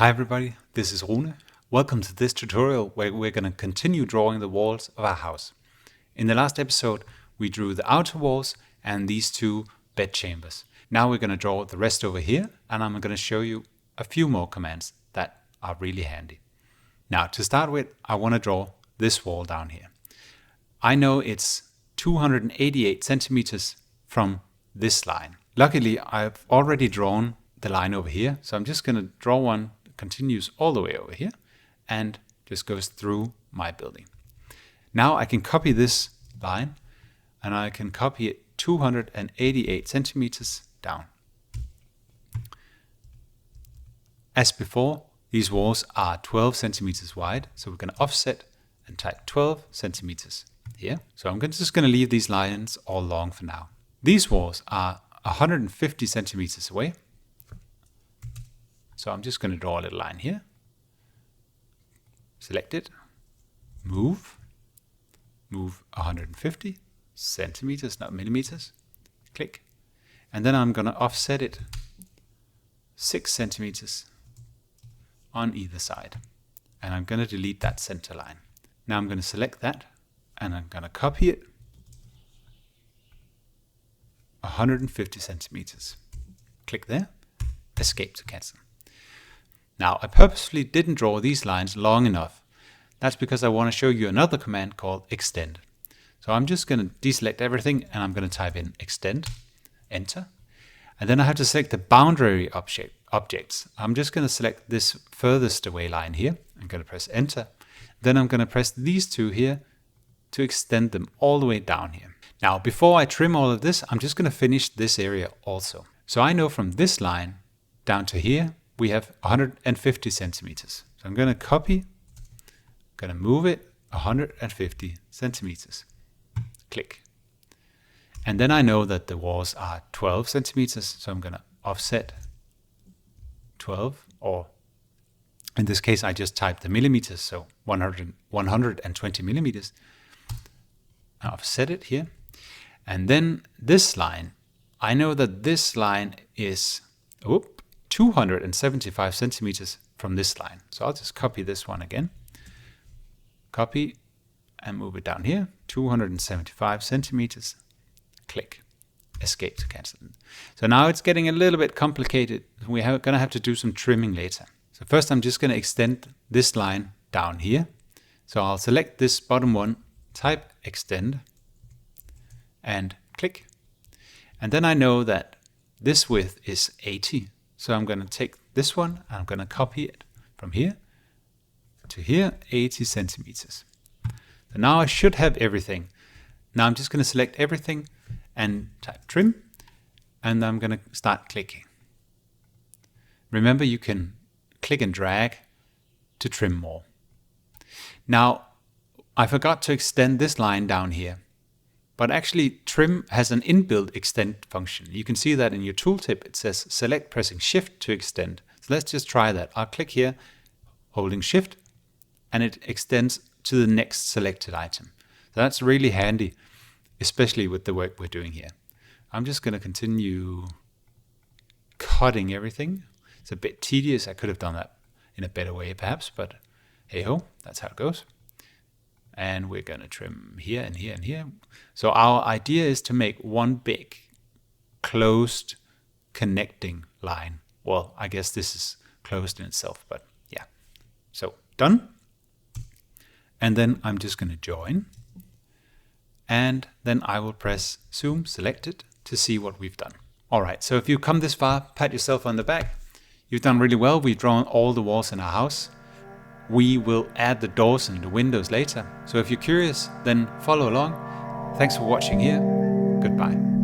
Hi everybody, this is Rune. Welcome to this tutorial where we're going to continue drawing the walls of our house. In the last episode we drew the outer walls and these two bed chambers. Now we're going to draw the rest over here, and I'm going to show you a few more commands that are really handy. Now to start with, I want to draw this wall down here. I know it's 288 centimeters from this line. Luckily I've already drawn the line over here, so I'm just going to draw one that continues all the way over here and just goes through my building. Now I can copy this line and I can copy it 288 centimeters down. As before, these walls are 12 centimeters wide, so we're going to offset and type 12 centimeters here. So I'm just going to leave these lines all long for now. These walls are 150 centimeters away. So I'm just going to draw a little line here. Select it, move 150 centimeters, not millimeters, click. And then I'm going to offset it 6 centimeters on either side. And I'm going to delete that center line. Now I'm going to select that and I'm going to copy it 150 centimeters. Click there, escape to cancel. Now I purposefully didn't draw these lines long enough. That's because I want to show you another command called extend. So I'm just going to deselect everything and I'm going to type in extend, enter. And then I have to select the boundary objects. I'm just going to select this furthest away line here. I'm going to press enter. Then I'm going to press these two here to extend them all the way down here. Now before I trim all of this, I'm just going to finish this area also. So I know from this line down to here we have 150 centimeters. So I'm going to copy, going to move it 150 centimeters. Click. And then I know that the walls are 12 centimeters, so I'm going to offset 12, or in this case I just typed the millimeters, so 120 millimeters. I offset it here. And then this line, I know that this line is 275 centimeters from this line. So I'll just copy this one again. Copy and move it down here, 275 centimeters. Click, escape to cancel. So now it's getting a little bit complicated. We're going to have to do some trimming later. So first I'm just going to extend this line down here. So I'll select this bottom one, type extend and click. And then I know that this width is 80. So I'm going to take this one and I'm going to copy it from here to here, 80 centimeters. So now I should have everything. Now I'm just going to select everything and type trim, and I'm going to start clicking. Remember, you can click and drag to trim more. Now I forgot to extend this line down here, but actually trim has an inbuilt extend function. You can see that in your tooltip. It says select pressing shift to extend. So let's just try that. I'll click here holding shift and it extends to the next selected item. So that's really handy, especially with the work we're doing here. I'm just going to continue cutting everything. It's a bit tedious. I could have done that in a better way perhaps, but hey ho, that's how it goes. And we're going to trim here and here and here. So our idea is to make one big closed connecting line. Well, I guess this is closed in itself, but yeah. So done. And then I'm just going to join. And then I will press zoom selected to see what we've done. All right, so if you come this far, pat yourself on the back. You've done really well. We've drawn all the walls in our house. We will add the doors and the windows later. So if you're curious, then follow along. Thanks for watching here. Goodbye.